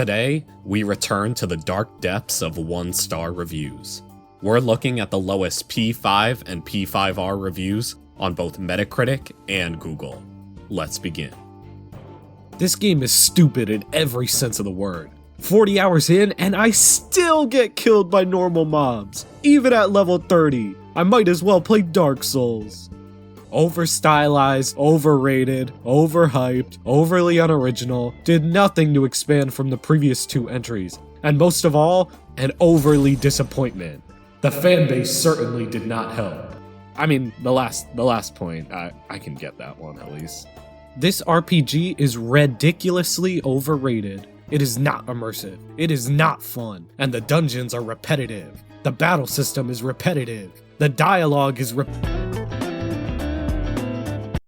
Today, we return to the dark depths of 1-star reviews. We're looking at the lowest P5 and P5R reviews on both Metacritic and Google. Let's begin. This game is stupid in every sense of the word. 40 hours in, and I still get killed by normal mobs. Even at level 30, I might as well play Dark Souls. Over-stylized, overrated, overhyped, overly unoriginal, did nothing to expand from the previous two entries, and most of all, an overly disappointment. The fanbase certainly did not help. I mean, the last point, I can get that one at least. This RPG is ridiculously overrated. It is not immersive, it is not fun, and the dungeons are repetitive. The battle system is repetitive. The dialogue is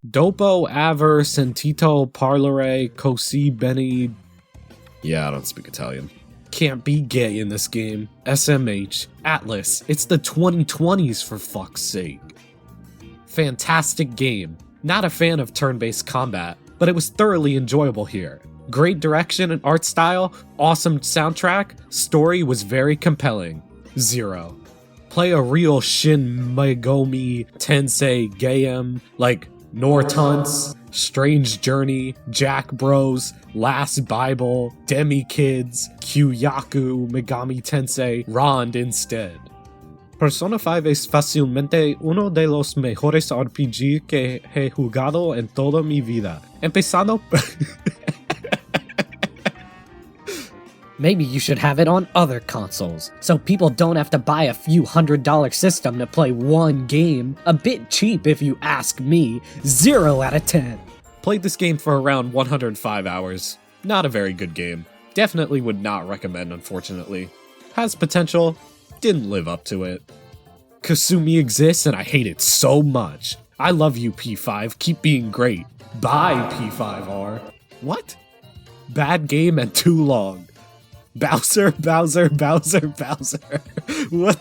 Dopo aver sentito parlare così bene. Yeah, I don't speak Italian. Can't be gay in this game. SMH. Atlas. It's the 2020s for fuck's sake. Fantastic game. Not a fan of turn-based combat, but it was thoroughly enjoyable here. Great direction and art style, awesome soundtrack, story was very compelling. 0. Play a real Shin Megami Tensei game like Nortunts, Strange Journey, Jack Bros, Last Bible, Demi Kids, Kyoyaku, Megami Tensei, Rond instead. Persona 5 es fácilmente uno de los mejores RPG que he jugado en toda mi vida. Empezando... Maybe you should have it on other consoles, so people don't have to buy a few $100 system to play one game. A bit cheap if you ask me. 0 out of 10. Played this game for around 105 hours. Not a very good game. Definitely would not recommend, unfortunately. Has potential, didn't live up to it. Kasumi exists and I hate it so much. I love you, P5, keep being great. Bye, P5R. What? Bad game and too long. Bowser. What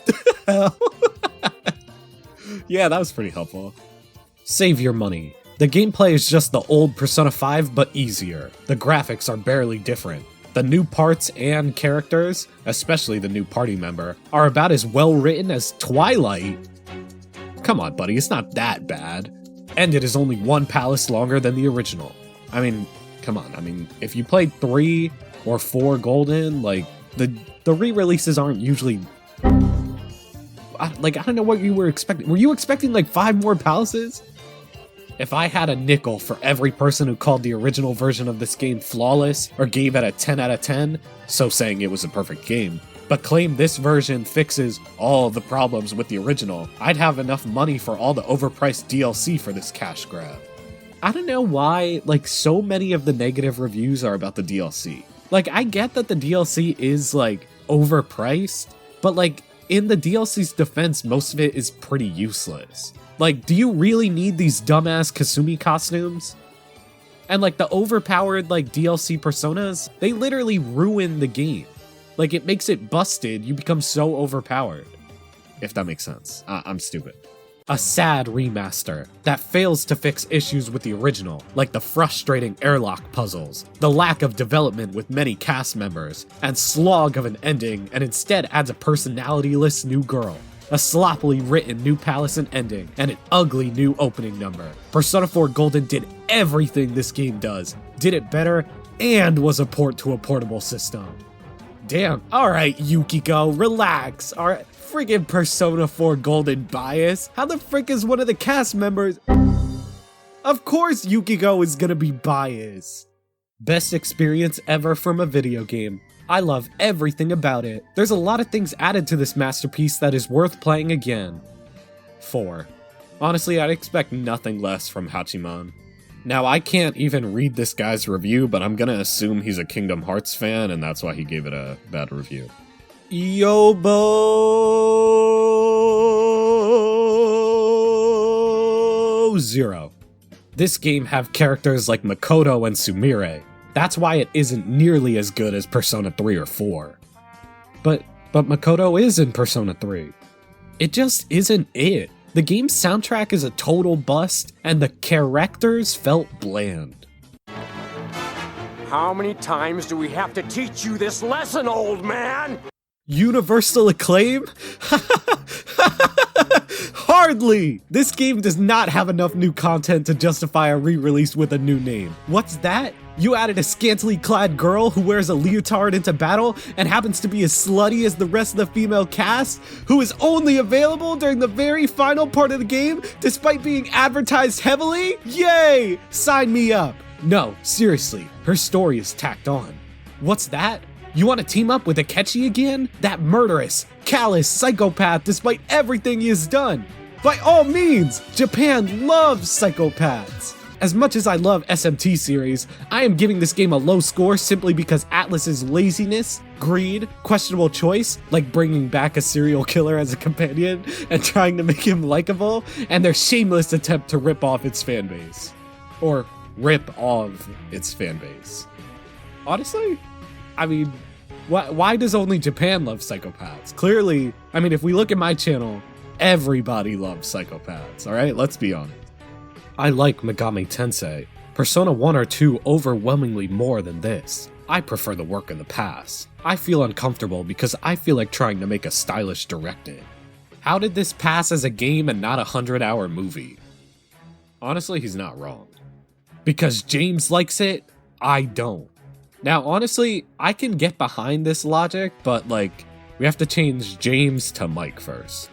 the hell? Yeah, that was pretty helpful. Save your money. The gameplay is just the old Persona 5, but easier. The graphics are barely different. The new parts and characters, especially the new party member, are about as well written as Twilight. Come on, buddy, it's not that bad. And it is only one palace longer than the original. I mean, come on, if you played 3 or 4 Golden, like, the re-releases aren't usually... I don't know what you were expecting. Were you expecting, like, 5 more palaces? If I had a nickel for every person who called the original version of this game flawless, or gave it a 10 out of 10, so saying it was a perfect game, but claimed this version fixes all of the problems with the original, I'd have enough money for all the overpriced DLC for this cash grab. I don't know why, like, so many of the negative reviews are about the DLC. Like, I get that the DLC is, like, overpriced, but, like, in the DLC's defense, most of it is pretty useless. Like, do you really need these dumbass Kasumi costumes? And, like, the overpowered, like, DLC personas, they literally ruin the game. Like, it makes it busted, you become so overpowered. If that makes sense. I'm stupid. A sad remaster that fails to fix issues with the original, like the frustrating airlock puzzles, the lack of development with many cast members, and slog of an ending, and instead adds a personality-less new girl, a sloppily written new palace and ending, and an ugly new opening number. Persona 4 Golden did everything this game does, did it better, and was a port to a portable system. Damn, alright Yukiko, relax, alright. Friggin' Persona 4 Golden bias? How the frick is one of the cast members? Of course Yukiko is gonna be biased. Best experience ever from a video game. I love everything about it. There's a lot of things added to this masterpiece that is worth playing again. 4. Honestly, I'd expect nothing less from Hachiman. Now, I can't even read this guy's review, but I'm gonna assume he's a Kingdom Hearts fan, and that's why he gave it a bad review. Yobo 0. This game have characters like Makoto and Sumire. That's why it isn't nearly as good as Persona 3 or 4. But Makoto is in Persona 3. It just isn't it. The game's soundtrack is a total bust, and the characters felt bland. How many times do we have to teach you this lesson, old man? Universal acclaim? Hardly! This game does not have enough new content to justify a re-release with a new name. What's that? You added a scantily clad girl who wears a leotard into battle and happens to be as slutty as the rest of the female cast, who is only available during the very final part of the game despite being advertised heavily? Yay! Sign me up! No, seriously, her story is tacked on. What's that? You want to team up with Akechi again? That murderous, callous psychopath despite everything he has done. By all means, Japan loves psychopaths. As much as I love SMT series, I am giving this game a low score simply because Atlus's laziness, greed, questionable choice, like bringing back a serial killer as a companion and trying to make him likable, and their shameless attempt to rip off its fanbase. Or rip off its fanbase. Honestly, I mean, why does only Japan love psychopaths? Clearly, I mean, if we look at my channel, everybody loves psychopaths, alright? Let's be honest. I like Megami Tensei, Persona 1 or 2 overwhelmingly more than this. I prefer the work of the past. I feel uncomfortable because I feel like trying to make a stylish directing. How did this pass as a game and not a 100-hour movie? Honestly, he's not wrong. Because James likes it, I don't. Now, honestly, I can get behind this logic, but like, we have to change James to Mike first.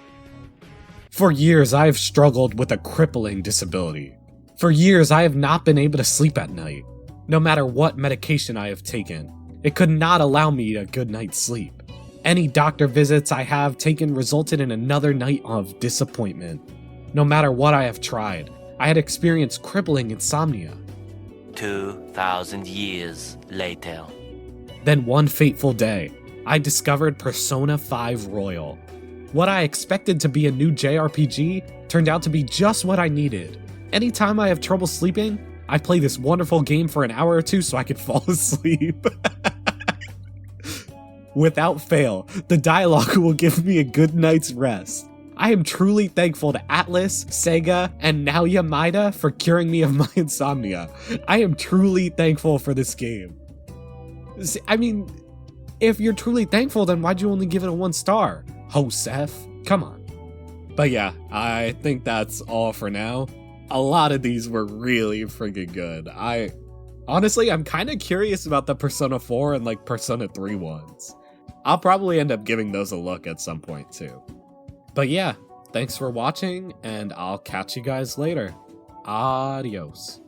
For years, I have struggled with a crippling disability. For years, I have not been able to sleep at night, no matter what medication I have taken. It could not allow me a good night's sleep. Any doctor visits I have taken resulted in another night of disappointment. No matter what I have tried, I had experienced crippling insomnia. 2,000 years later. Then one fateful day, I discovered Persona 5 Royal. What I expected to be a new JRPG turned out to be just what I needed. Anytime I have trouble sleeping, I play this wonderful game for an hour or two so I could fall asleep. Without fail, the dialogue will give me a good night's rest. I am truly thankful to Atlus, Sega, and now Yamada for curing me of my insomnia. I am truly thankful for this game. I mean, if you're truly thankful, then why'd you only give it a 1 star? Joseph, come on. But yeah, I think that's all for now. A lot of these were really freaking good. Honestly, I'm kind of curious about the Persona 4 and like Persona 3 ones. I'll probably end up giving those a look at some point too. But yeah, thanks for watching, and I'll catch you guys later. Adios.